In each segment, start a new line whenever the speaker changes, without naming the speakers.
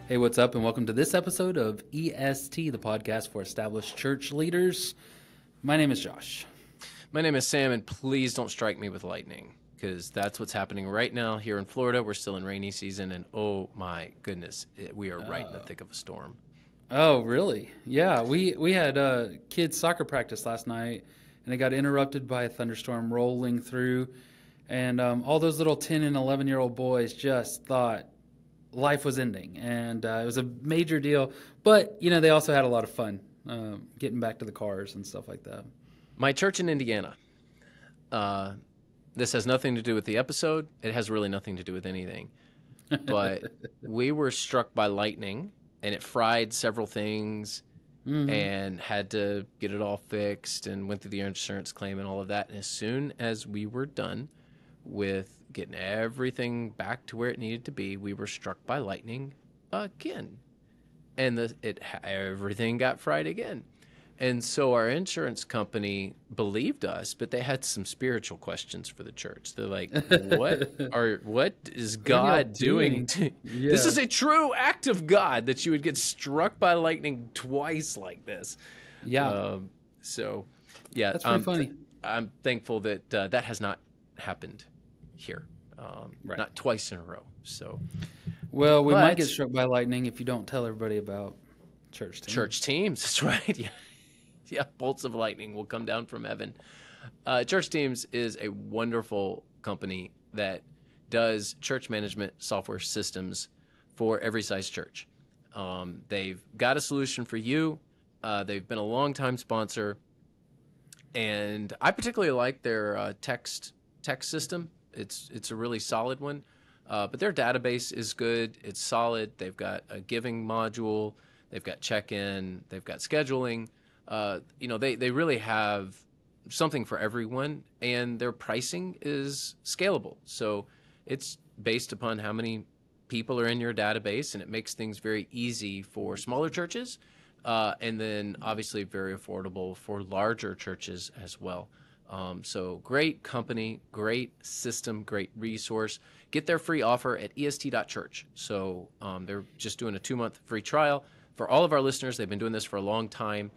Hey, what's up, and welcome to this episode of EST, the podcast for established church leaders. My name is Josh.
My name is Sam, and please don't strike me with lightning, because that's what's happening right now here in Florida. We're still in rainy season, and oh my goodness, we are right in the thick of a storm.
Oh, really? Yeah, we had kids' soccer practice last night, and it got interrupted by a thunderstorm rolling through, and all those little 10 and 11-year-old boys just thought life was ending, and it was a major deal. But, you know, they also had a lot of fun getting back to the cars and stuff like that.
My church in Indiana, this has nothing to do with the episode. It has really nothing to do with anything. But we were struck by lightning, and it fried several things and had to get it all fixed and went through the insurance claim and all of that. And as soon as we were done with getting everything back to where it needed to be, we were struck by lightning again. And everything got fried again. And so our insurance company believed us, but they had some spiritual questions for the church. They're like, what is God doing?
Yeah.
This is a true act of God that you would get struck by lightning twice like this.
Yeah.
So, yeah.
That's pretty funny.
I'm thankful that that has not happened here.
Right.
Not twice in a row. So,
Well, we might get struck by lightning if you don't tell everybody about church teams.
Church teams, that's right. Yeah. Yeah, bolts of lightning will come down from heaven. Church Teams is a wonderful company that does church management software systems for every size church. They've got a solution for you. They've been a long-time sponsor, and I particularly like their text system. It's a really solid one, but their database is good. It's solid. They've got a giving module. They've got check-in. They've got scheduling. They really have something for everyone, and their pricing is scalable. So it's based upon how many people are in your database, and it makes things very easy for smaller churches, and then obviously very affordable for larger churches as well. So great company, great system, great resource. Get their free offer at est.church. So they're just doing a 2-month free trial. For all of our listeners, they've been doing this for a long time.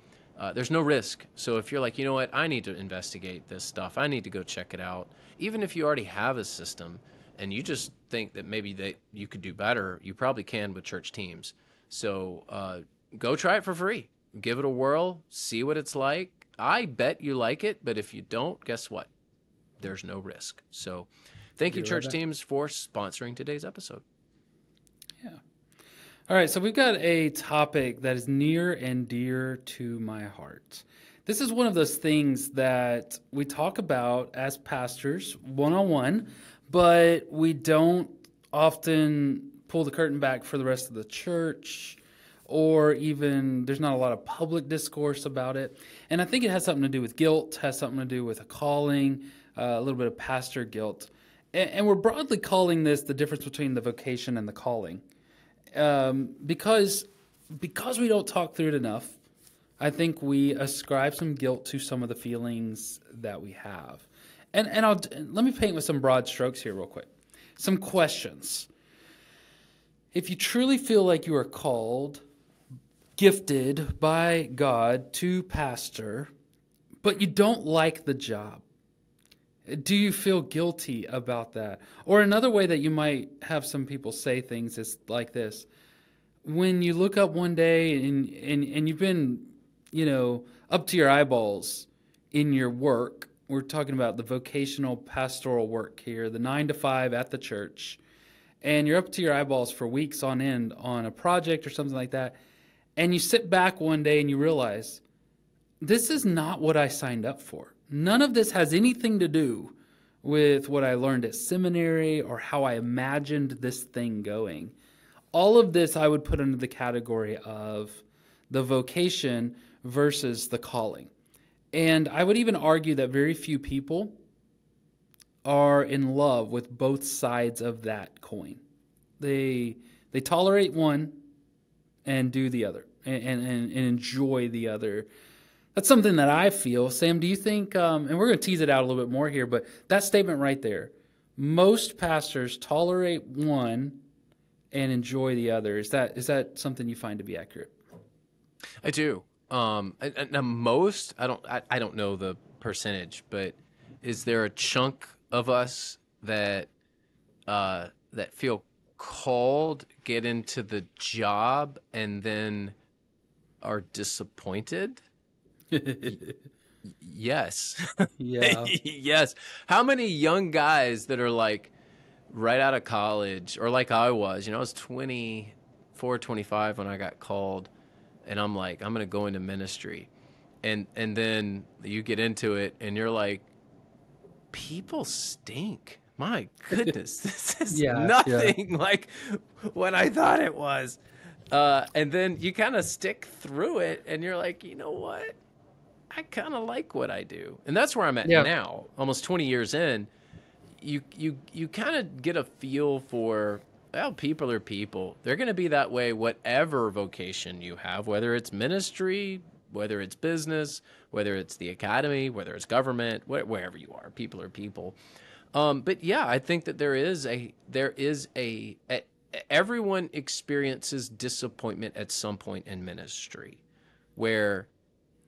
There's no risk. So if you're like, you know what, I need to investigate this stuff, I need to go check it out. Even if you already have a system and you just think that maybe you could do better, you probably can with Church Teams. So go try it for free. Give it a whirl. See what it's like. I bet you like it, but if you don't, guess what? There's no risk. So thank you, Church Teams, for sponsoring today's episode.
Yeah. All right, so we've got a topic that is near and dear to my heart. This is one of those things that we talk about as pastors one-on-one, but we don't often pull the curtain back for the rest of the church, or even there's not a lot of public discourse about it. And I think it has something to do with guilt, has something to do with a calling, a little bit of pastor guilt. And we're broadly calling this the difference between the vocation and the calling. Because we don't talk through it enough, I think we ascribe some guilt to some of the feelings that we have. And let me paint with some broad strokes here real quick. Some questions. If you truly feel like you are called, gifted by God to pastor, but you don't like the job, do you feel guilty about that? Or another way that you might have some people say things is like this. When you look up one day and you've been, up to your eyeballs in your work, we're talking about the vocational pastoral work here, the 9 to 5 at the church, and you're up to your eyeballs for weeks on end on a project or something like that, and you sit back one day and you realize, this is not what I signed up for. None of this has anything to do with what I learned at seminary or how I imagined this thing going. All of this I would put under the category of the vocation versus the calling. And I would even argue that very few people are in love with both sides of that coin. They tolerate one and do the other and enjoy the other. That's something that I feel. Sam, do you think, and we're going to tease it out a little bit more here, but that statement right there, most pastors tolerate one and enjoy the other. Is that something you find to be accurate?
I do. I don't know the percentage, but is there a chunk of us that feel called, get into the job, and then are disappointed? Yes.
Yeah.
Yes. How many young guys that are like right out of college or like I was, I was 24, 25 when I got called, and I'm like, I'm going to go into ministry. And then you get into it and you're like, people stink. My goodness, this is
Yeah. Yeah.
nothing like what I thought it was. And then you kind of stick through it and you're like, you know what? I kind of like what I do. And that's where I'm at
Yeah.
now, almost 20 years in. You kind of get a feel for, well, people are people. They're going to be that way whatever vocation you have, whether it's ministry, whether it's business, whether it's the academy, whether it's government, wherever you are. People are people. But yeah, I think that everyone experiences disappointment at some point in ministry where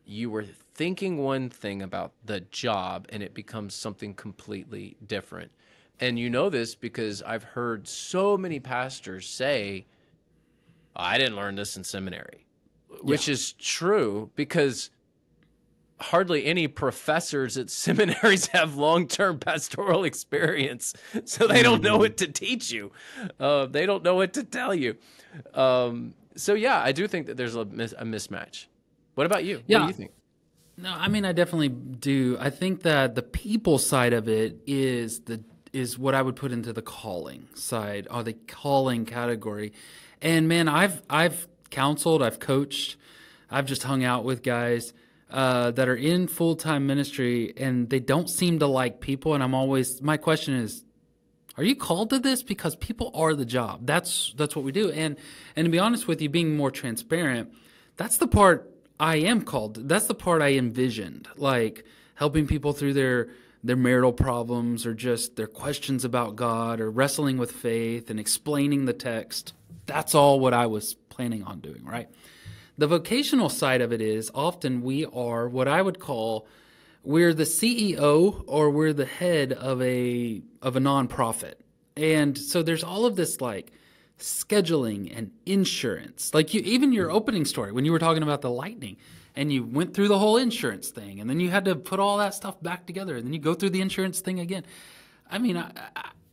you were thinking one thing about the job and it becomes something completely different. And you know this because I've heard so many pastors say, I didn't learn this in seminary,
Yeah.
which is true because hardly any professors at seminaries have long-term pastoral experience, so they don't know what to teach you. They don't know what to tell you. So yeah, I do think that there's a mismatch. What about you? What do
Yeah.
you think?
No, I mean, I definitely do. I think that the people side of it is what I would put into the calling side, or the calling category. And man, I've counseled, I've coached, I've just hung out with guys that are in full-time ministry, and they don't seem to like people. And my question is, are you called to this? Because people are the job. That's what we do. And to be honest with you, being more transparent, that's the part I am called. That's the part I envisioned, like helping people through their marital problems, or just their questions about God, or wrestling with faith and explaining the text. That's all what I was planning on doing, right? The vocational side of it is often we are what I would call, we're the CEO or we're the head of a nonprofit. And so there's all of this like scheduling and insurance. Like even your opening story when you were talking about the lightning and you went through the whole insurance thing and then you had to put all that stuff back together and then you go through the insurance thing again. I mean,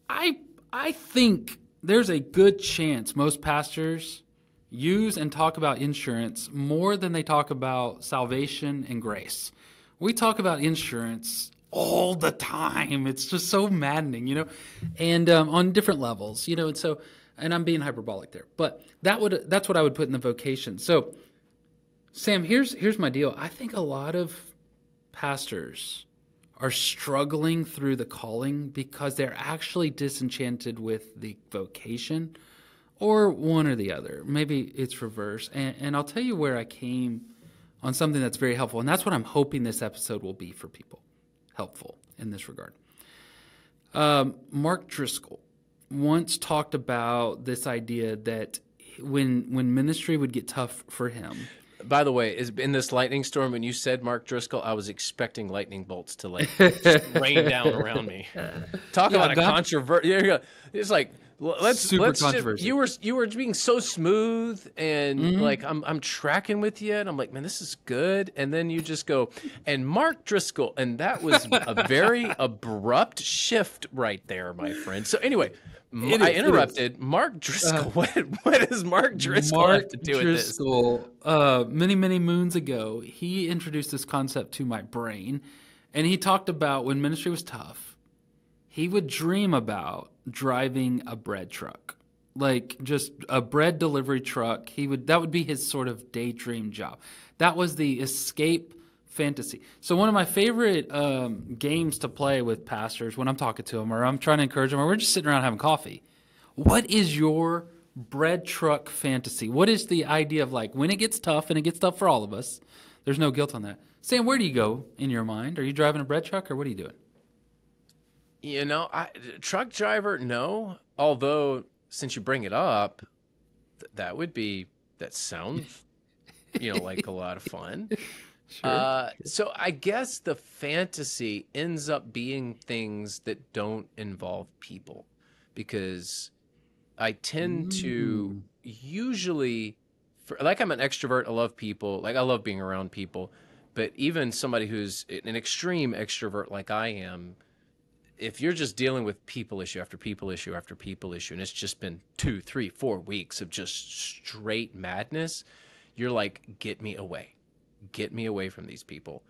I think there's a good chance most pastors use and talk about insurance more than they talk about salvation and grace. We talk about insurance all the time. It's just so maddening, and on different levels, and so, and I'm being hyperbolic there, but that's what I would put in the vocation. So, Sam, here's my deal. I think a lot of pastors are struggling through the calling because they're actually disenchanted with the vocation, or one or the other. Maybe it's reverse. And I'll tell you where I came on something that's very helpful. And that's what I'm hoping this episode will be for people. Helpful in this regard. Mark Driscoll once talked about this idea that when ministry would get tough for him.
By the way, in this lightning storm, when you said Mark Driscoll, I was expecting lightning bolts to just rain down around me. Talk about a controversy. It's like, let's
controversial.
You were being so smooth and like I'm tracking with you, and I'm like, man, this is good. And then you just go, and Mark Driscoll, and that was a very abrupt shift right there, my friend. So anyway, I interrupted. Mark Driscoll. What does Mark Driscoll have to do with this?
Many moons ago, he introduced this concept to my brain, and he talked about when ministry was tough, he would dream about driving a bread truck, like just a bread delivery truck. That would be his sort of daydream job. That was the escape fantasy. So one of my favorite games to play with pastors when I'm talking to them, or I'm trying to encourage them, or we're just sitting around having coffee. What is your bread truck fantasy? What is the idea of, like, when it gets tough, and it gets tough for all of us, there's no guilt on that. Sam, where do you go in your mind? Are you driving a bread truck, or what are you doing?
Truck driver, no. Although, since you bring it up, That sounds, like a lot of fun.
Sure.
So I guess the fantasy ends up being things that don't involve people, because I tend to
Mm.
usually, like, I'm an extrovert. I love people. Like, I love being around people. But even somebody who's an extreme extrovert like I am, if you're just dealing with people issue after people issue after people issue, and it's just been 2, 3, 4 weeks of just straight madness, you're like, get me away from these people.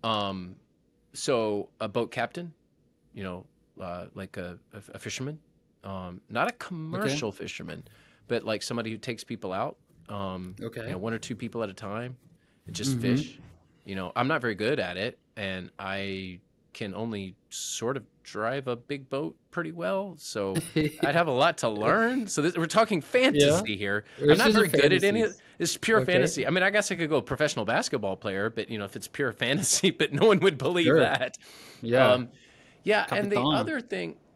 Um, so a boat captain, like a fisherman, not a
Okay.
commercial fisherman, but like somebody who takes people out,
Okay.
one or two people at a time, and just
Mm-hmm.
fish. I'm not very good at it, and I can only sort of drive a big boat pretty well. So I'd have a lot to learn. So we're talking
Yeah.
fantasy here. I'm
It's
not
just a
very good at any of
fantasy.
it. It's pure
Okay.
fantasy. I mean, I guess I could go professional basketball player, but if it's pure fantasy, but no one would believe
Sure.
that.
Yeah.
Um, yeah, and
Capitan.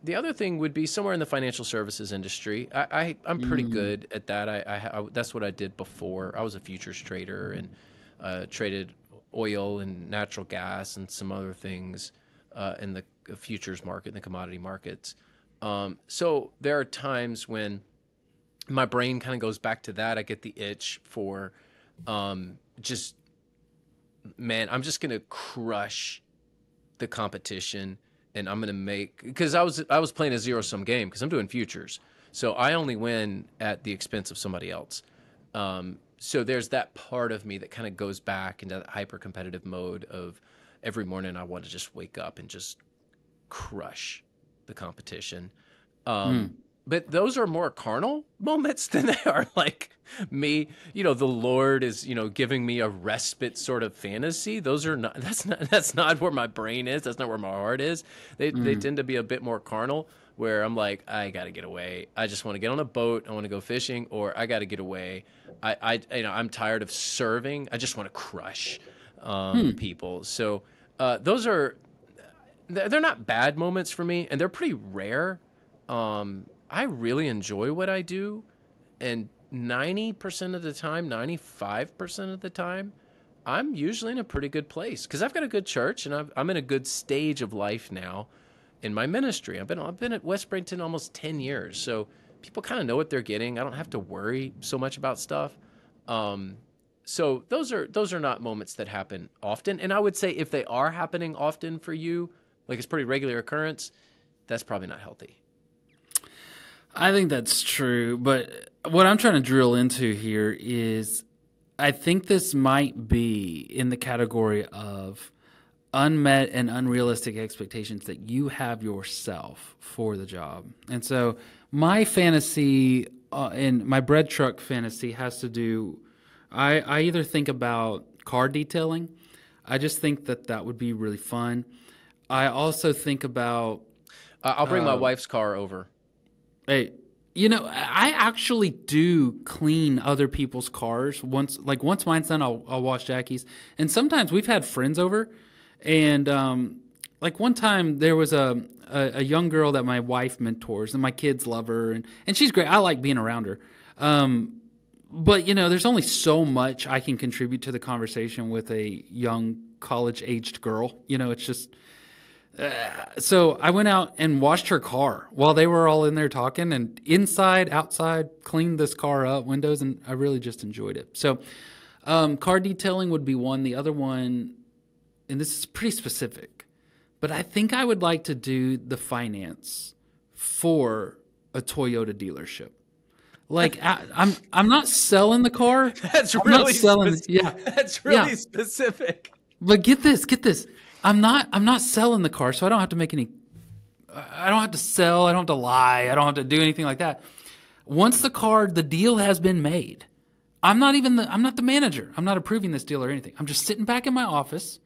the other thing would be somewhere in the financial services industry. I'm pretty
Mm.
good at that. That's what I did before. I was a futures trader and traded oil and natural gas and some other things in the futures market, in the commodity markets. So there are times when my brain kind of goes back to that. I get the itch for just, man, I'm just gonna crush the competition, and I'm gonna make, because I was playing a zero sum game because I'm doing futures, so I only win at the expense of somebody else. So there's that part of me that kind of goes back into that hyper competitive mode of every morning I want to just wake up and just crush the competition. Um,
Mm.
but those are more carnal moments than they are like me. The Lord is, giving me a respite sort of fantasy. Those are not. That's not where my brain is. That's not where my heart is. They
Mm.
tend to be a bit more carnal, where I'm like, I got to get away. I just want to get on a boat. I want to go fishing, or I got to get away. I'm tired of serving. I just want to crush
Hmm.
people. So those are, they're not bad moments for me, and they're pretty rare. I really enjoy what I do, and 90% of the time, 95% of the time, I'm usually in a pretty good place because I've got a good church, and I'm in a good stage of life now in my ministry. I've been at West Brington almost 10 years, so people kind of know what they're getting. I don't have to worry so much about stuff. Um, so those are not moments that happen often, and I would say if they are happening often for you, like it's pretty regular occurrence, that's probably not healthy.
I think that's true, but what I'm trying to drill into here is I think this might be in the category of unmet and unrealistic expectations that you have yourself for the job. And so my fantasy and my bread truck fantasy has to do, I either think about car detailing. I just think that that would be really fun. I also think about,
I'll bring my
uh,
wife's car over.
hey, I actually do clean other people's cars. Once mine's done, I'll wash Jackie's. And sometimes we've had friends over, and like one time there was a young girl that my wife mentors, and my kids love her, and she's great. I like being around her. But there's only so much I can contribute to the conversation with a young college aged girl. It's just so I went out and washed her car while they were all in there talking, and inside, outside, cleaned this car up, windows, and I really just enjoyed it. So, car detailing would be one. The other one, and this is pretty specific, but I think I would like to do the finance for a Toyota dealership. Like I'm not selling the car.
That's
I'm not
really
selling. Yeah,
that's
yeah.
really specific.
But get this. I'm not selling the car, so I don't have to make any. I don't have to sell. I don't have to lie. I don't have to do anything like that. Once the deal has been made, I'm not the manager. I'm not approving this deal or anything. I'm just sitting back in my office,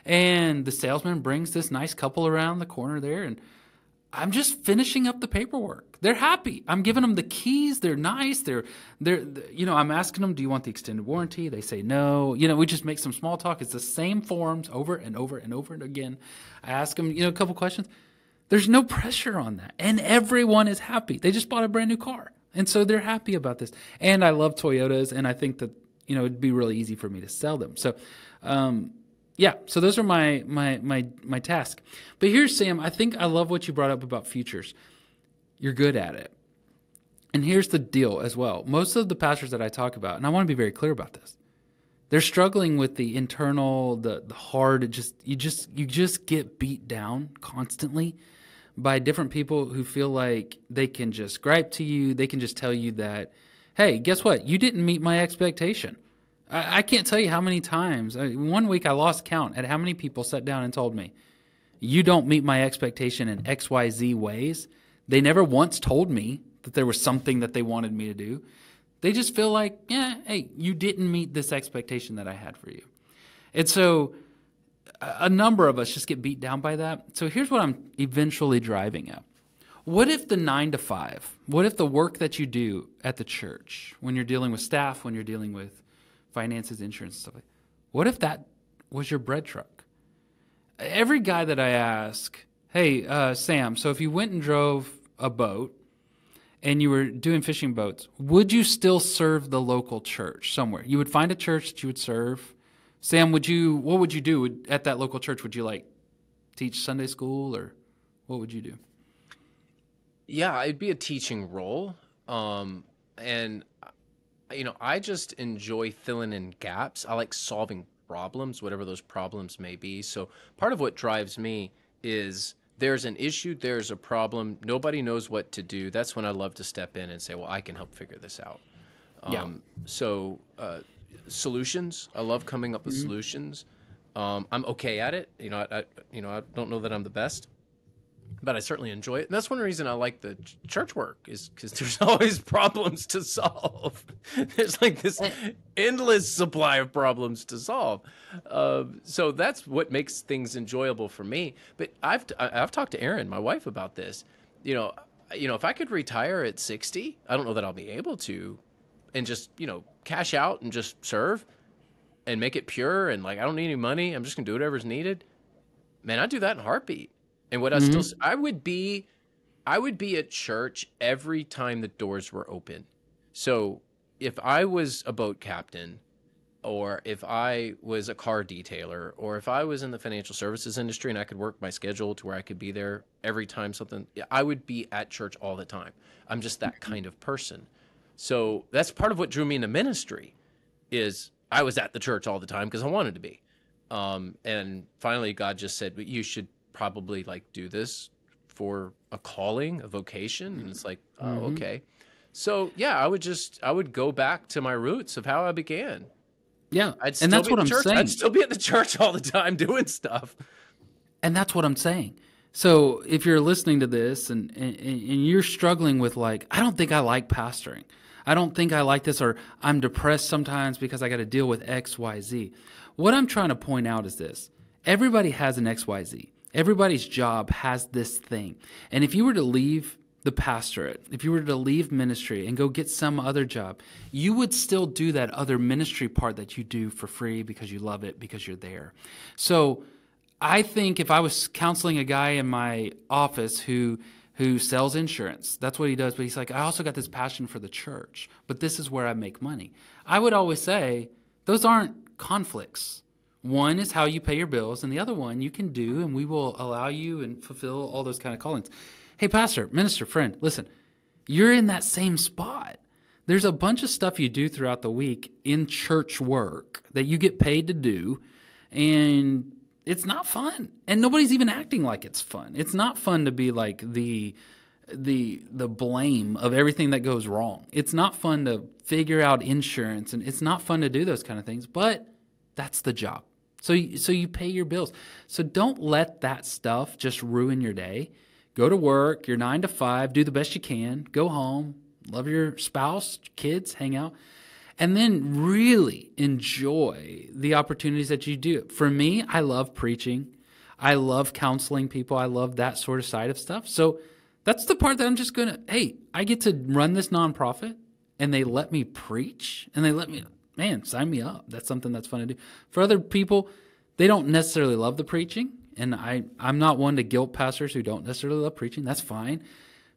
and the salesman brings this nice couple around the corner there, and I'm just finishing up the paperwork. They're happy. I'm giving them the keys. They're nice. I'm asking them, do you want the extended warranty? They say no. We just make some small talk. It's the same forms over and over and over and again. I ask them, a couple questions. There's no pressure on that. And everyone is happy. They just bought a brand new car. And so they're happy about this. And I love Toyotas, and I think that, it'd be really easy for me to sell them. So, so those are my task. But here's Sam, I think I love what you brought up about futures. You're good at it. And here's the deal as well. Most of the pastors that I talk about, and I want to be very clear about this, they're struggling with the internal, the hard. You just get beat down constantly by different people who feel like they can just gripe to you. They can just tell you that, hey, guess what? You didn't meet my expectation. I can't tell you how many times. One week I lost count at how many people sat down and told me, you don't meet my expectation in XYZ ways. They never once told me that there was something that they wanted me to do. They just feel like, hey, you didn't meet this expectation that I had for you. And so a number of us just get beat down by that. So here's what I'm eventually driving at. What if the 9 to 5, what if the work that you do at the church, when you're dealing with staff, when you're dealing with finances, insurance, stuff like that, what if that was your bread truck? Every guy that I ask, hey, Sam, so if you went and drove a boat and you were doing fishing boats, would you still serve the local church somewhere? You would find a church that you would serve. Sam, what would you do at that local church? Would you teach Sunday school, or what would you do?
Yeah, it'd be a teaching role. And I just enjoy filling in gaps. I like solving problems, whatever those problems may be. So part of what drives me is there's an issue, there's a problem, nobody knows what to do. That's when I love to step in and say, well, I can help figure this out. So solutions, I love coming up with solutions. I'm okay at it. I don't know that I'm the best, but I certainly enjoy it. And that's one reason I like the church work, is because there's always problems to solve. There's this endless supply of problems to solve. So that's what makes things enjoyable for me. But I've talked to Erin, my wife, about this. If I could retire at 60, I don't know that I'll be able to, and just, cash out and just serve and make it pure. And I don't need any money. I'm just gonna do whatever's needed. Man, I'd do that in a heartbeat. And what I would be at church every time the doors were open. So if I was a boat captain, or if I was a car detailer, or if I was in the financial services industry and I could work my schedule to where I could be there every time I would be at church all the time. I'm just that kind of person. So that's part of what drew me into ministry, is I was at the church all the time because I wanted to be. And finally God just said, you should probably do this for a calling, a vocation. And it's okay. So yeah, I would go back to my roots of how I began.
Yeah. And that's what I'm saying.
I'd still be at the church all the time doing stuff.
And that's what I'm saying. So if you're listening to this and you're struggling with I don't think I like pastoring. I don't think I like this, or I'm depressed sometimes because I got to deal with X, Y, Z. What I'm trying to point out is this. Everybody has an X, Y, Z. Everybody's job has this thing. And if you were to leave the pastorate, if you were to leave ministry and go get some other job, you would still do that other ministry part that you do for free because you love it, because you're there. So I think if I was counseling a guy in my office who sells insurance, that's what he does, but he's I also got this passion for the church, but this is where I make money. I would always say, those aren't conflicts. One is how you pay your bills, and the other one you can do, and we will allow you and fulfill all those kind of callings. Hey, pastor, minister, friend, listen, you're in that same spot. There's a bunch of stuff you do throughout the week in church work that you get paid to do, and it's not fun. And nobody's even acting like it's fun. It's not fun to be the blame of everything that goes wrong. It's not fun to figure out insurance, and it's not fun to do those kind of things, but that's the job. So you pay your bills. So don't let that stuff just ruin your day. Go to work, your 9 to 5, do the best you can, go home, love your spouse, kids, hang out, and then really enjoy the opportunities that you do. For me, I love preaching. I love counseling people. I love that sort of side of stuff. So that's the part that I'm just going to, hey, I get to run this nonprofit, and they let me preach, and they let me, man, sign me up. That's something that's fun to do. For other people, they don't necessarily love the preaching, and I'm not one to guilt pastors who don't necessarily love preaching. That's fine.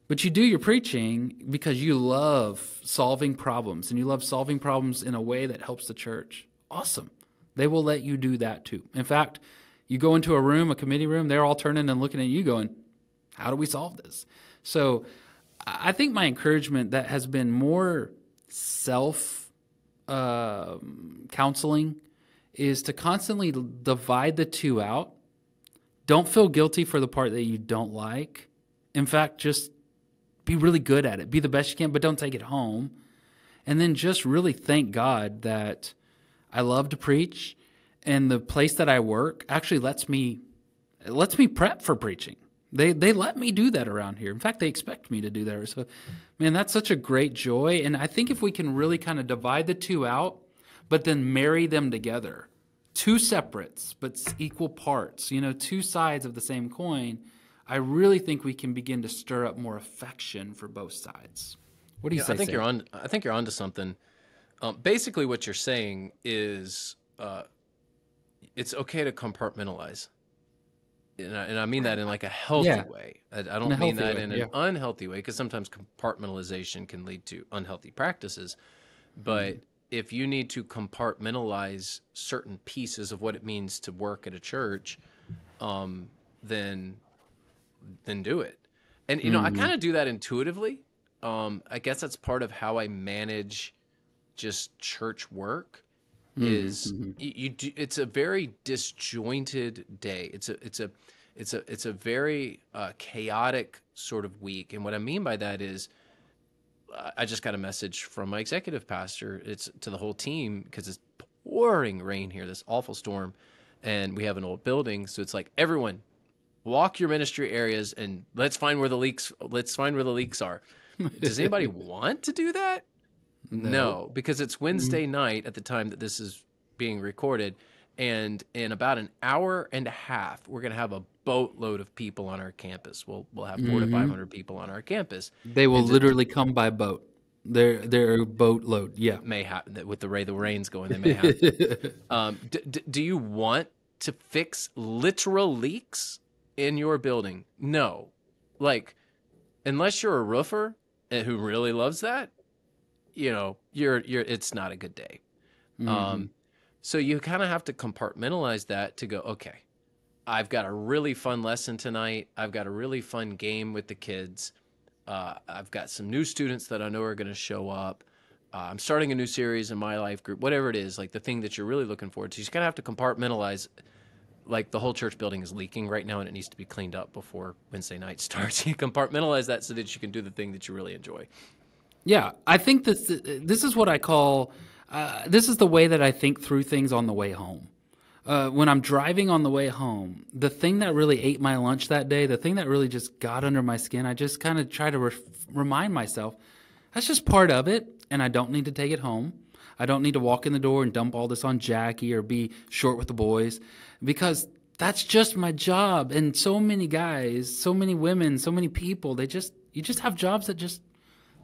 But you do your preaching because you love solving problems and you love solving problems in a way that helps the church. Awesome. They will let you do that too. In fact, you go into a room, a committee room, they're all turning and looking at you going, how do we solve this? So I think my encouragement that has been more self counseling is to constantly divide the two out. Don't feel guilty for the part that you don't like. In fact, just be really good at it. Be the best you can, but don't take it home. And then just really thank God that I love to preach, and the place that I work actually lets me prep for preaching. They let me do that around here. In fact, they expect me to do that. So, man, that's such a great joy. And I think if we can really kind of divide the two out, but then marry them together, two separates but equal parts, two sides of the same coin, I really think we can begin to stir up more affection for both sides. What do you say?
I think you're onto something. Basically, what you're saying is it's okay to compartmentalize, and I mean that in like a healthy way. I don't mean that in an unhealthy way, because sometimes compartmentalization can lead to unhealthy practices. But if you need to compartmentalize certain pieces of what it means to work at a church, then do it. And I kind of do that intuitively. I guess that's part of how I manage just church work. Is you do, it's a very disjointed day. It's a very chaotic sort of week. And what I mean by that is, I just got a message from my executive pastor. It's to the whole team, because it's pouring rain here, this awful storm, and we have an old building. So it's like, everyone, walk your ministry areas and let's find where the leaks are. Does anybody want to do that? No, because it's Wednesday night at the time that this is being recorded, and in about an hour and a half, we're going to have a boatload of people on our campus. We'll have 400 to 500 people on our campus.
They will literally come by boat. They're a boatload. Yeah,
may have, with the way the rain's going. They may have. Do you want to fix literal leaks in your building? No, like, unless you're a roofer who really loves that, it's not a good day. So you kind of have to compartmentalize that to go, okay, I've got a really fun lesson tonight. I've got a really fun game with the kids. I've got some new students that I know are going to show up. I'm starting a new series in my life group, whatever it is, like the thing that you're really looking forward to. You just kind of have to compartmentalize. Like, the whole church building is leaking right now and it needs to be cleaned up before Wednesday night starts. You compartmentalize that so that you can do the thing that you really enjoy.
Yeah, I think this is what I call, this is the way that I think through things on the way home. When I'm driving on the way home, the thing that really ate my lunch that day, the thing that really just got under my skin, I just kind of try to remind myself, that's just part of it, and I don't need to take it home. I don't need to walk in the door and dump all this on Jackie or be short with the boys, because that's just my job. And so many guys, so many women, so many people, you just have jobs that just,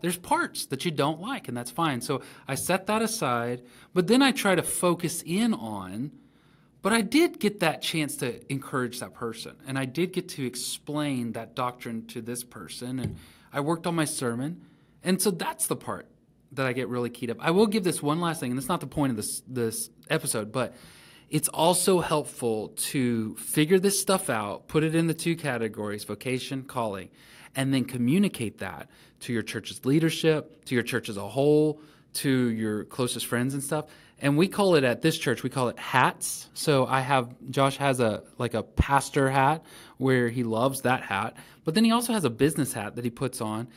there's parts that you don't like, and that's fine. So I set that aside, but then I try to focus in on, but I did get that chance to encourage that person, and I did get to explain that doctrine to this person, and I worked on my sermon. And so that's the part that I get really keyed up. I will give this one last thing, and that's not the point of this episode, but it's also helpful to figure this stuff out, put it in the two categories, vocation, calling, and then communicate that to your church's leadership, to your church as a whole, to your closest friends and stuff. And we call it, at this church, we call it hats. So Josh has a pastor hat where he loves that hat, but then he also has a business hat that he puts on,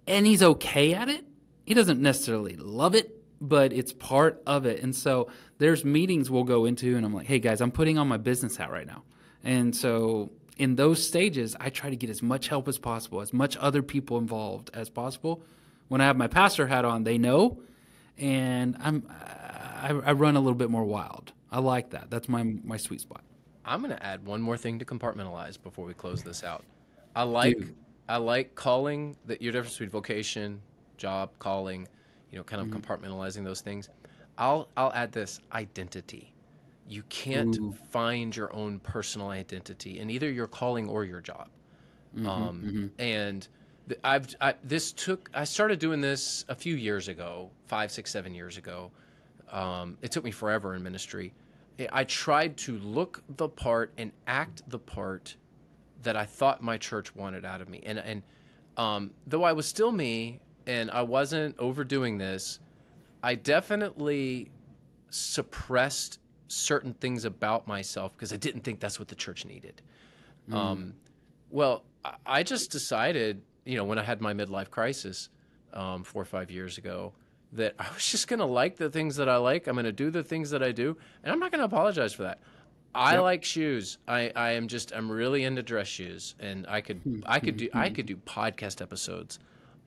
and he's okay at it. He doesn't necessarily love it, but it's part of it. And so there's meetings we'll go into, and I'm like, hey guys, I'm putting on my business hat right now. And so in those stages, I try to get as much help as possible, as much other people involved as possible. When I have my pastor hat on, they know, and I run a little bit more wild. I like that. That's my sweet spot.
I'm going to add one more thing to compartmentalize before we close this out. I like calling, your difference between vocation, job, calling, kind of compartmentalizing those things. I'll add this: identity. You can't find your own personal identity in either your calling or your job. And I started doing this a few years ago, 5, 6, 7 years ago. It took me forever in ministry. I tried to look the part and act the part that I thought my church wanted out of me. And though I was still me and I wasn't overdoing this, I definitely suppressed certain things about myself because I didn't think that's what the church needed.
Mm.
Well, I just decided, when I had my midlife crisis 4 or 5 years ago, that I was just going to like the things that I like. I'm going to do the things that I do, and I'm not going to apologize for that. I
Yep.
like shoes. I'm really into dress shoes, and I could do podcast episodes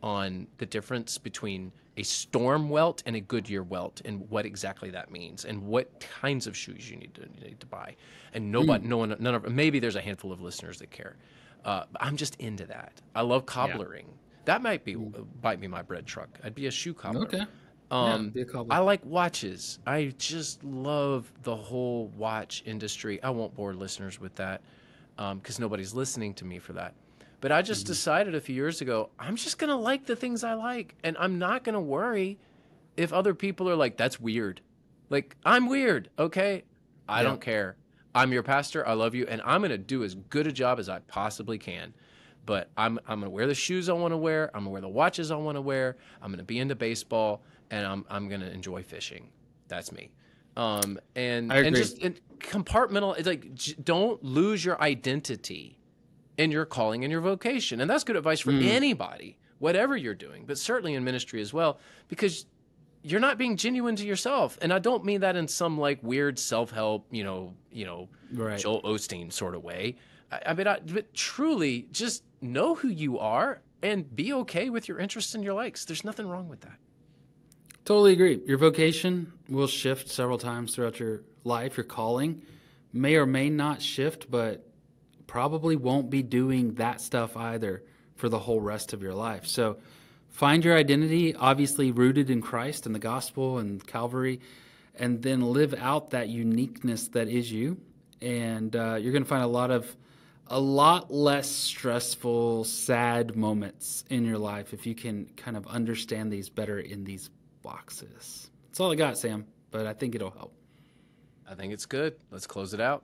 on the difference between a storm welt and a Goodyear welt and what exactly that means and what kinds of shoes you need to buy. And
Mm.
none of maybe there's a handful of listeners that care. I'm just into that. I love
Yeah.
cobblering. That might be
Mm.
bite me my bread truck. I'd be a shoe cobbler.
Okay. Yeah.
Um,
Be a cobbler.
I like watches. I just love the whole watch industry. I won't bore listeners with that because nobody's listening to me for that. But I just
Hmm.
decided a few years ago, I'm just going to like the things I like. And I'm not going to worry if other people are like, that's weird. Like, I'm weird, okay? I don't
Yep.
care. I'm your pastor. I love you. And I'm going to do as good a job as I possibly can. But I'm going to wear the shoes I want to wear. I'm going to wear the watches I want to wear. I'm going to be into baseball. And I'm going to enjoy fishing. That's me.
I
And
agree.
just compartmental. It's like, don't lose your identity in your calling and your vocation. And that's good advice for
Mm.
anybody, whatever you're doing, but certainly in ministry as well, because you're not being genuine to yourself. And I don't mean that in some like weird self-help,
Right.
Joel Osteen sort of way. But truly just know who you are and be okay with your interests and your likes. There's nothing wrong with that.
Totally agree. Your vocation will shift several times throughout your life. Your calling may or may not shift, but probably won't be doing that stuff either for the whole rest of your life. So find your identity, obviously rooted in Christ and the gospel and Calvary, and then live out that uniqueness that is you. And you're going to find a lot less stressful, sad moments in your life if you can kind of understand these better in these boxes. That's all I got, Sam, but I think it'll help.
I think it's good. Let's close it out.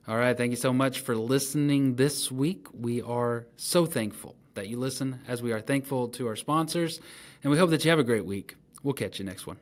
All right. Thank you so much for listening this week. We are so thankful that you listen, as we are thankful to our sponsors, and we hope that you have a great week. We'll catch you next one.